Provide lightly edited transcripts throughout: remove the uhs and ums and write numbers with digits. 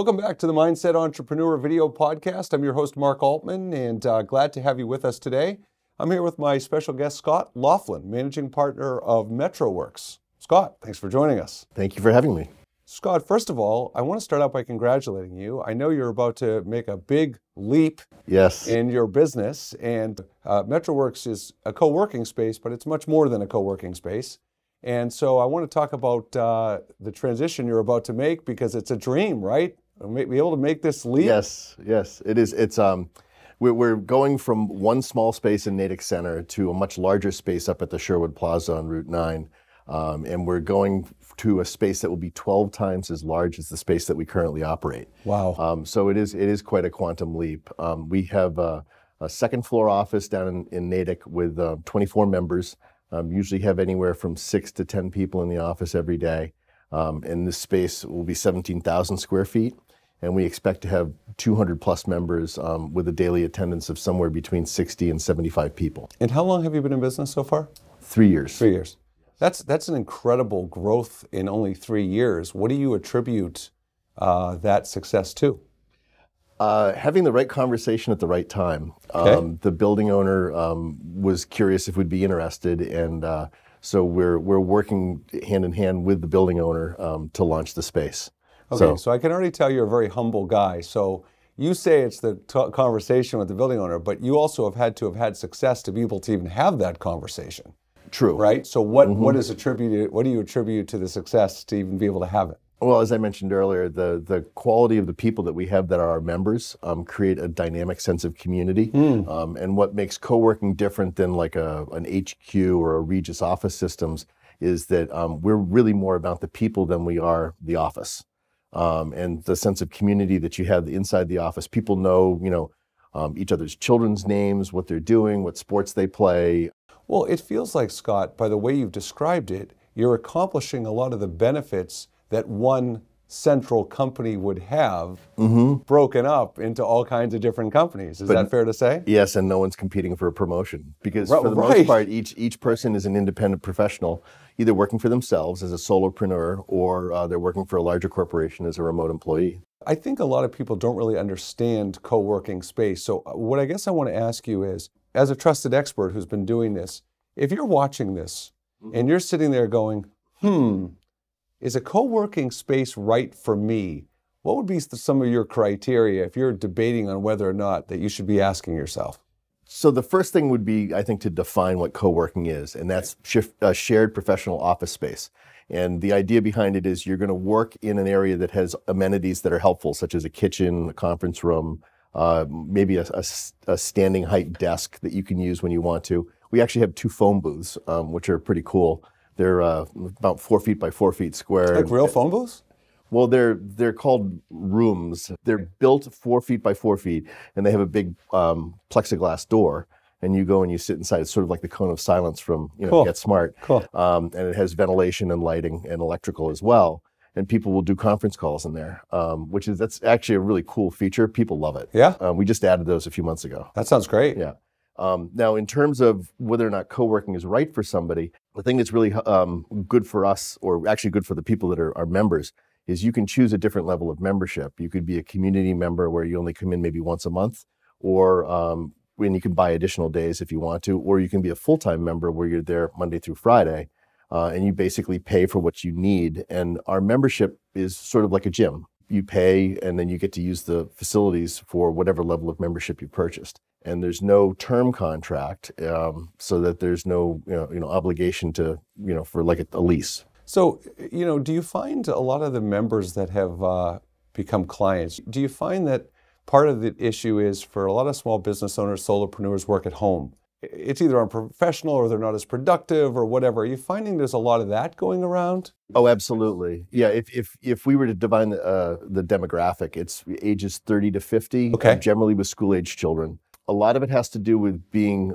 Welcome back to the Mindset Entrepreneur video podcast. I'm your host, Mark Altman, and glad to have you with us today. I'm here with my special guest, Scott Laughlin, Managing Partner of Metroworks. Scott, thanks for joining us. Thank you for having me. Scott, first of all, I want to start out by congratulating you. I know you're about to make a big leap in your business, and Metroworks is a co-working space, but it's much more than a co-working space. And so I want to talk about the transition you're about to make, because it's a dream, right? Be able to make this leap. Yes, it is. We're going from one small space in Natick Center to a much larger space up at the Sherwood Plaza on Route 9. And we're going to a space that will be 12 times as large as the space that we currently operate. Wow. So it is quite a quantum leap. We have a second floor office down in Natick with 24 members. Usually have anywhere from 6 to 10 people in the office every day. And this space will be 17,000 square feet. And we expect to have 200 plus members with a daily attendance of somewhere between 60 and 75 people. And how long have you been in business so far? 3 years. 3 years. That's an incredible growth in only 3 years. What do you attribute that success to? Having the right conversation at the right time. The building owner was curious if we'd be interested, and so we're working hand in hand with the building owner to launch the space. Okay, so I can already tell you're a very humble guy. So you say it's the conversation with the building owner, but you also have had success to be able to even have that conversation. True. Right? So what do you attribute to the success to even be able to have it? Well, as I mentioned earlier, the quality of the people that we have that are our members create a dynamic sense of community. And what makes co-working different than like an HQ or a Regis office systems is that we're really more about the people than we are the office. And the sense of community that you have inside the office. People know, each other's children's names, what they're doing, what sports they play. Well, it feels like, Scott, by the way you've described it, you're accomplishing a lot of the benefits that one central company would have broken up into all kinds of different companies. Is that fair to say? Yes, and no one's competing for a promotion, because for the most part, each person is an independent professional, either working for themselves as a solopreneur, or they're working for a larger corporation as a remote employee. I think a lot of people don't really understand co-working space. So what I guess I want to ask you is, as a trusted expert who's been doing this, if you're watching this and you're sitting there going, is a co-working space right for me? What would be some of your criteria if you're debating on whether or not that you should be asking yourself? So the first thing would be, I think, to define what co-working is, and that's a shared professional office space. And the idea behind it is you're going to work in an area that has amenities that are helpful, such as a kitchen, a conference room, maybe a standing height desk that you can use when you want to. We actually have 2 phone booths, which are pretty cool. They're about 4 feet by 4 feet square. Like real phone booths? Well, they're called rooms. They're built 4 feet by 4 feet, and they have a big plexiglass door. And you go and you sit inside. It's sort of like the cone of silence from Get Smart. Cool. And it has ventilation and lighting and electrical as well. And people will do conference calls in there, that's actually a really cool feature. People love it. Yeah. We just added those a few months ago. That sounds great. Yeah. Now, in terms of whether or not co-working is right for somebody, the thing that's really good for us, or actually good for the people that are our members, is you can choose a different level of membership. You could be a community member where you only come in maybe once a month, or when you can buy additional days if you want to, or you can be a full-time member where you're there Monday through Friday, and you basically pay for what you need. And our membership is sort of like a gym. You pay, and then you get to use the facilities for whatever level of membership you purchased. And there's no term contract, so that there's no obligation to for like a lease. So do you find a lot of the members that have become clients? Do you find that part of the issue is, for a lot of small business owners, solopreneurs work at home? It's either unprofessional or they're not as productive or whatever. Are you finding there's a lot of that going around? Oh, absolutely. Yeah, if we were to define the demographic, it's ages 30 to 50, generally with school-age children. A lot of it has to do with being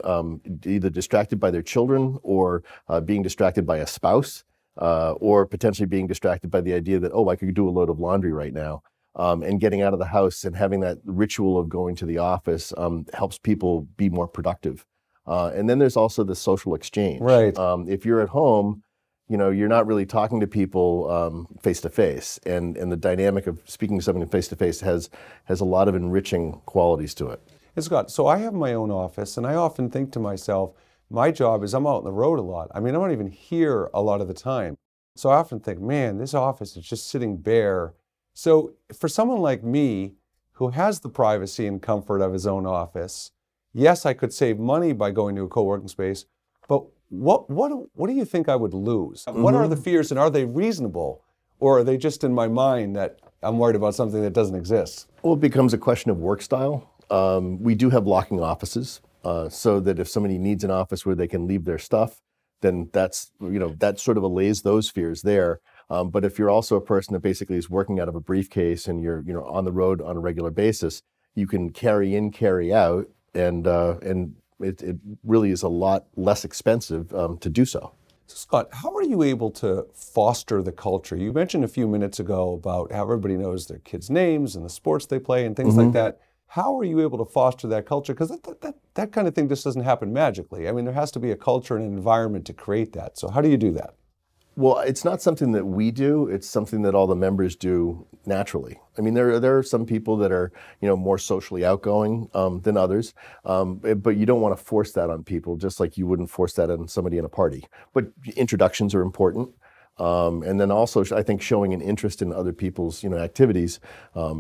either distracted by their children, or being distracted by a spouse, or potentially being distracted by the idea that, I could do a load of laundry right now. And getting out of the house and having that ritual of going to the office helps people be more productive. And then there's also the social exchange. Right. If you're at home, you're not really talking to people face to face, and the dynamic of speaking to someone face to face has a lot of enriching qualities to it. It's got, so I have my own office, and I often think to myself, my job is I'm out on the road a lot. I mean, I'm not even here a lot of the time. So I often think, man, this office is just sitting bare. So for someone like me, who has the privacy and comfort of his own office, yes, I could save money by going to a co-working space, but what do you think I would lose? What are the fears, and are they reasonable? Or are they just in my mind that I'm worried about something that doesn't exist? Well, it becomes a question of work style. We do have locking offices, so that if somebody needs an office where they can leave their stuff, then that sort of allays those fears there. But if you're also a person that basically is working out of a briefcase and you're on the road on a regular basis, you can carry in, carry out, and it really is a lot less expensive to do so. So Scott, how are you able to foster the culture? You mentioned a few minutes ago about how everybody knows their kids' names and the sports they play and things like that. How are you able to foster that culture? Because that kind of thing just doesn't happen magically. I mean, there has to be a culture and an environment to create that. So how do you do that? Well, it's not something that we do. It's something that all the members do naturally. I mean, there are some people that are, more socially outgoing than others, but you don't want to force that on people, just like you wouldn't force that on somebody in a party. But introductions are important. And then also, I think showing an interest in other people's, activities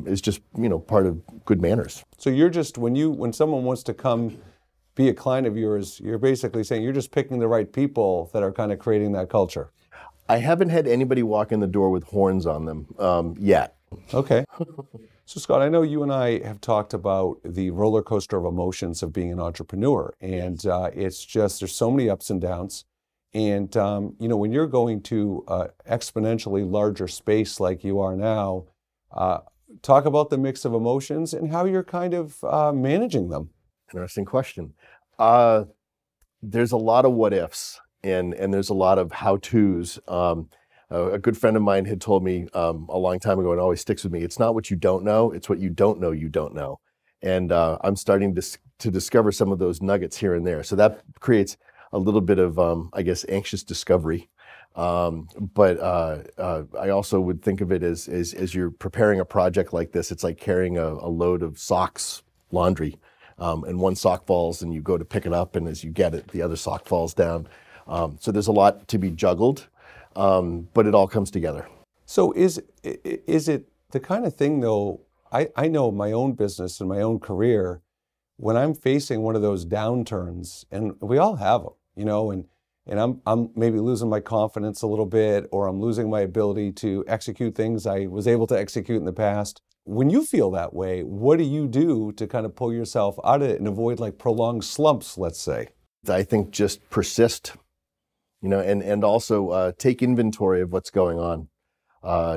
is just, part of good manners. So you're just, when someone wants to come be a client of yours, you're basically saying you're just picking the right people that are kind of creating that culture. I haven't had anybody walk in the door with horns on them yet. Okay. So Scott, I know you and I have talked about the roller coaster of emotions of being an entrepreneur, and it's just, there's so many ups and downs. And when you're going to exponentially larger space like you are now, talk about the mix of emotions and how you're kind of managing them. Interesting question. There's a lot of what ifs. And there's a lot of how-tos. A good friend of mine had told me a long time ago, and always sticks with me, it's not what you don't know, it's what you don't know you don't know. And I'm starting to discover some of those nuggets here and there. So that creates a little bit of, anxious discovery. But I also would think of it as you're preparing a project like this, it's like carrying a load of socks, laundry, and one sock falls and you go to pick it up, and as you get it, the other sock falls down. So there's a lot to be juggled, but it all comes together. So is it the kind of thing, though, I know my own business and my own career, when I'm facing one of those downturns, and we all have them, and I'm maybe losing my confidence a little bit, or I'm losing my ability to execute things I was able to execute in the past. When you feel that way, what do you do to kind of pull yourself out of it and avoid like prolonged slumps, let's say? I think just persist. And also take inventory of what's going on.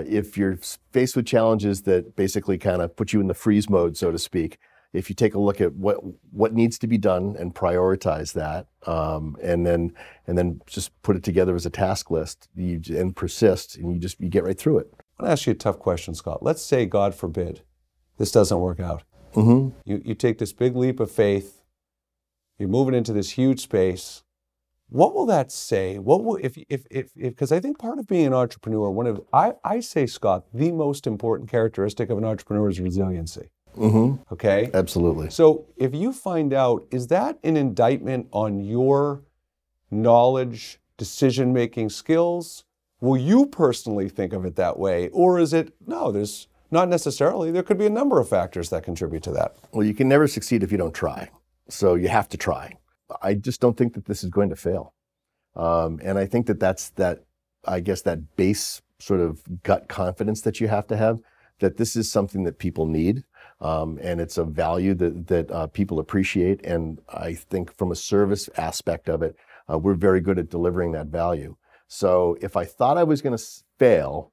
If you're faced with challenges that basically kind of put you in the freeze mode, so to speak, if you take a look at what needs to be done and prioritize that, and then just put it together as a task list, and persist, and you get right through it. I'm going to ask you a tough question, Scott. Let's say, God forbid, this doesn't work out. You take this big leap of faith. You're moving into this huge space. What will that say? What will, if because I think part of being an entrepreneur, I say, Scott, the most important characteristic of an entrepreneur is resiliency. Okay? Absolutely. So if you find out, is that an indictment on your knowledge, decision-making skills? Will you personally think of it that way? Or is it, no, there's not necessarily. There could be a number of factors that contribute to that. Well, you can never succeed if you don't try. So you have to try. I just don't think that this is going to fail. And I think that's that base sort of gut confidence that you have to have, that this is something that people need. And it's a value that people appreciate. And I think from a service aspect of it, we're very good at delivering that value. So if I thought I was going to fail,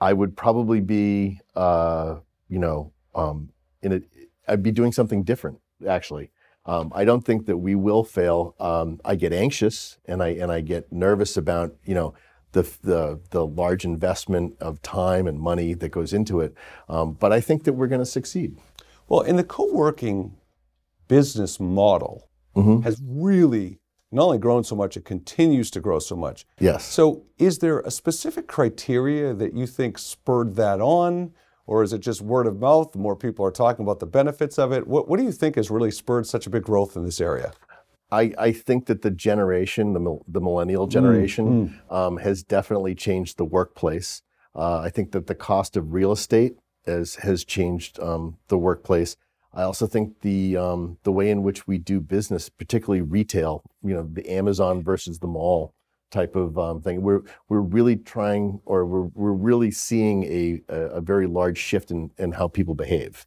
I would probably be, I'd be doing something different, actually. I don't think that we will fail. I get anxious and I get nervous about, the large investment of time and money that goes into it. But I think that we're going to succeed. Well, in the co-working business model has really not only grown so much, it continues to grow so much. Yes. So is there a specific criteria that you think spurred that on? Or is it just word of mouth? The more people are talking about the benefits of it. What do you think has really spurred such a big growth in this area? I think that the generation, the millennial generation, has definitely changed the workplace. I think that the cost of real estate has changed the workplace. I also think the way in which we do business, particularly retail, the Amazon versus the mall type of thing. We're really trying, or we're really seeing a very large shift in how people behave.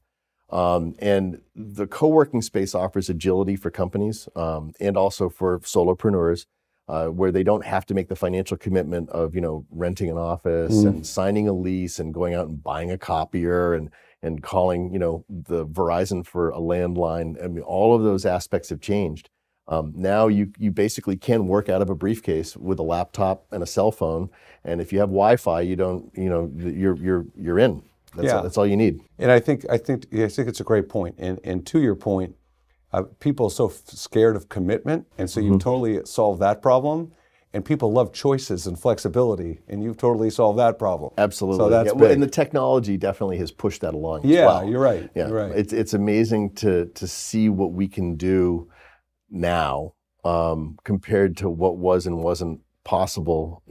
And the co-working space offers agility for companies and also for solopreneurs, where they don't have to make the financial commitment of renting an office and signing a lease and going out and buying a copier and calling the Verizon for a landline. I mean, all of those aspects have changed. Now you basically can work out of a briefcase with a laptop and a cell phone, and if you have Wi-Fi, you're in. That's all you need. And I think it's a great point. And to your point, people are so scared of commitment, and so you've totally solved that problem. And people love choices and flexibility, and you've totally solved that problem. Absolutely. So that's big. And the technology definitely has pushed that along as well. You're right. Yeah, you're right. It's amazing to see what we can do now compared to what was and wasn't possible,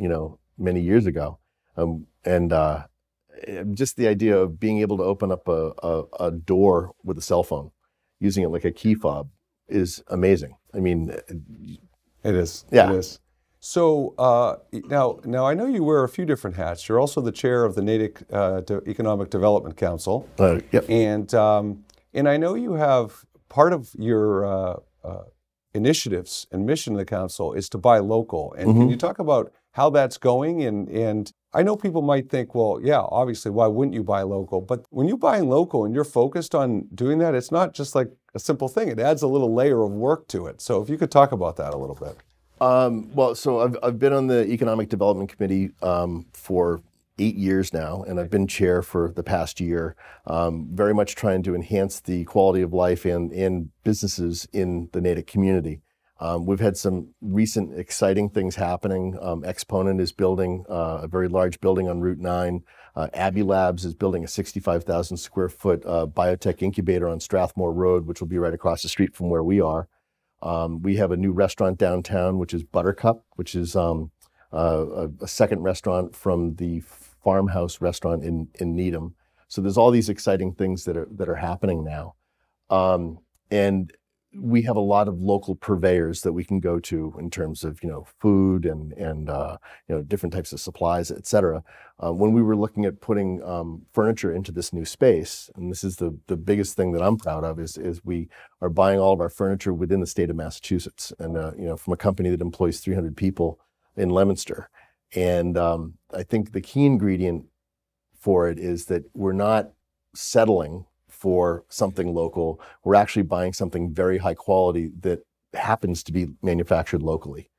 many years ago. Just the idea of being able to open up a door with a cell phone, using it like a key fob, is amazing. I mean, it is. Yeah. It is. So now I know you wear a few different hats. You're also the chair of the Natick Economic Development Council. Yep. And I know you have part of your initiatives and mission of the council is to buy local. And can you talk about how that's going? And I know people might think, well, yeah, obviously, why wouldn't you buy local? But when you're buying local and you're focused on doing that, it's not just like a simple thing. It adds a little layer of work to it. So if you could talk about that a little bit. So I've been on the Economic Development Committee for 8 years now, and I've been chair for the past year, very much trying to enhance the quality of life and businesses in the Natick community. We've had some recent exciting things happening. Exponent is building a very large building on Route 9. Abbey Labs is building a 65,000 square foot biotech incubator on Strathmore Road, which will be right across the street from where we are. We have a new restaurant downtown, which is Buttercup, which is a second restaurant from the Farmhouse restaurant in Needham. So there's all these exciting things that are happening now. And we have a lot of local purveyors that we can go to in terms of food and different types of supplies, et cetera. When we were looking at putting furniture into this new space, and this is the biggest thing that I'm proud of, is we are buying all of our furniture within the state of Massachusetts, and from a company that employs 300 people in Leominster. And I think the key ingredient for it is that we're not settling for something local. We're actually buying something very high quality that happens to be manufactured locally.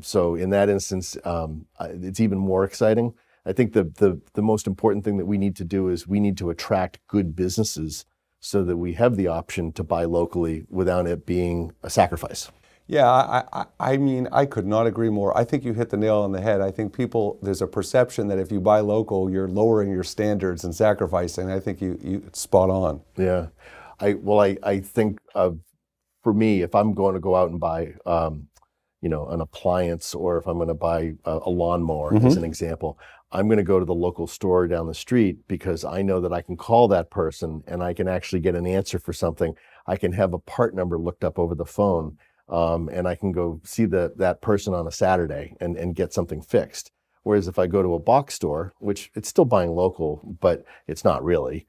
So in that instance, it's even more exciting. I think the most important thing that we need to do is we need to attract good businesses so that we have the option to buy locally without it being a sacrifice. Yeah, I mean, I could not agree more. I think you hit the nail on the head. I think there's a perception that if you buy local, you're lowering your standards and sacrificing. I think it's spot on. Yeah. I think for me, if I'm going to go out and buy, an appliance, or if I'm going to buy a lawnmower, as an example, I'm going to go to the local store down the street because I know that I can call that person and I can actually get an answer for something. I can have a part number looked up over the phone. And I can go see that person on a Saturday and get something fixed. Whereas if I go to a box store, which it's still buying local, but it's not really,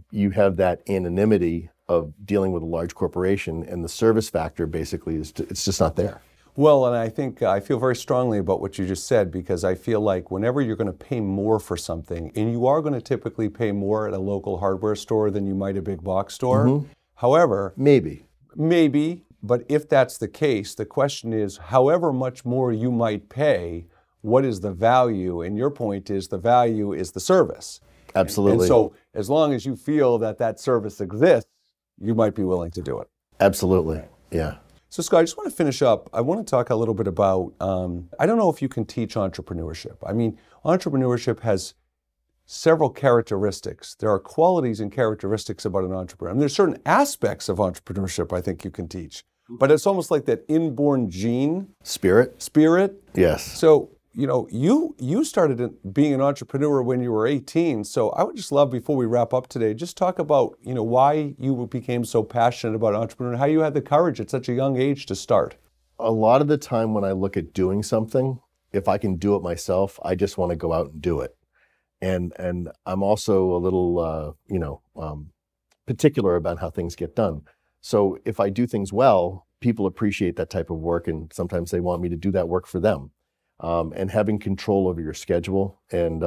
you have that anonymity of dealing with a large corporation, and the service factor basically it's just not there. Well, and I think I feel very strongly about what you just said, because I feel like whenever you're going to pay more for something, and you are going to typically pay more at a local hardware store than you might a big box store. However, maybe. But if that's the case, the question is, however much more you might pay, what is the value? And your point is the value is the service. Absolutely. And so as long as you feel that service exists, you might be willing to do it. Absolutely. Yeah. So Scott, I just want to finish up. I want to talk a little bit about, I don't know if you can teach entrepreneurship. I mean, entrepreneurship has several characteristics. There are qualities and characteristics about an entrepreneur. And there's certain aspects of entrepreneurship I think you can teach. But it's almost like that inborn gene. Spirit? Yes. So, you started being an entrepreneur when you were 18. So I would just love, before we wrap up today, just talk about, why you became so passionate about entrepreneurship, how you had the courage at such a young age to start. A lot of the time when I look at doing something, if I can do it myself, I just want to go out and do it. And I'm also a little, particular about how things get done. So if I do things well, people appreciate that type of work, and sometimes they want me to do that work for them. And having control over your schedule and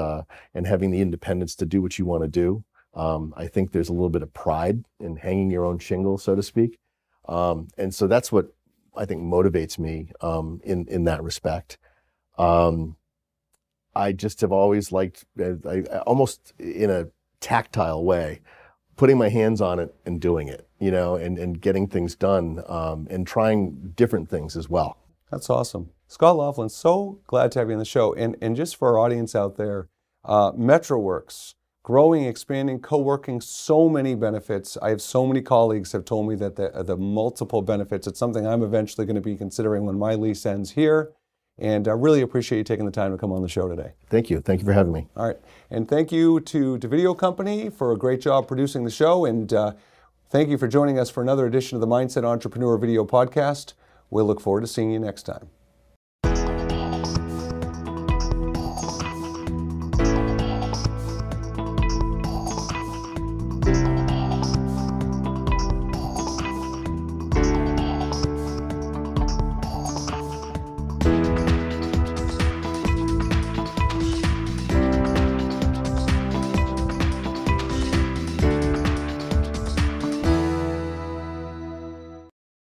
having the independence to do what you want to do, I think there's a little bit of pride in hanging your own shingle, so to speak. And so that's what I think motivates me in that respect. I just have always liked, almost in a tactile way, putting my hands on it and doing it, and getting things done, and trying different things as well. That's awesome. Scott Laughlin, so glad to have you on the show. And just for our audience out there, Metroworks, growing, expanding, co-working, so many benefits. I have so many colleagues have told me that the multiple benefits, it's something I'm eventually going to be considering when my lease ends here. And I really appreciate you taking the time to come on the show today. Thank you. Thank you for having me. All right. And thank you to Video Company for a great job producing the show. And thank you for joining us for another edition of the Mindset Entrepreneur Video Podcast. We'll look forward to seeing you next time.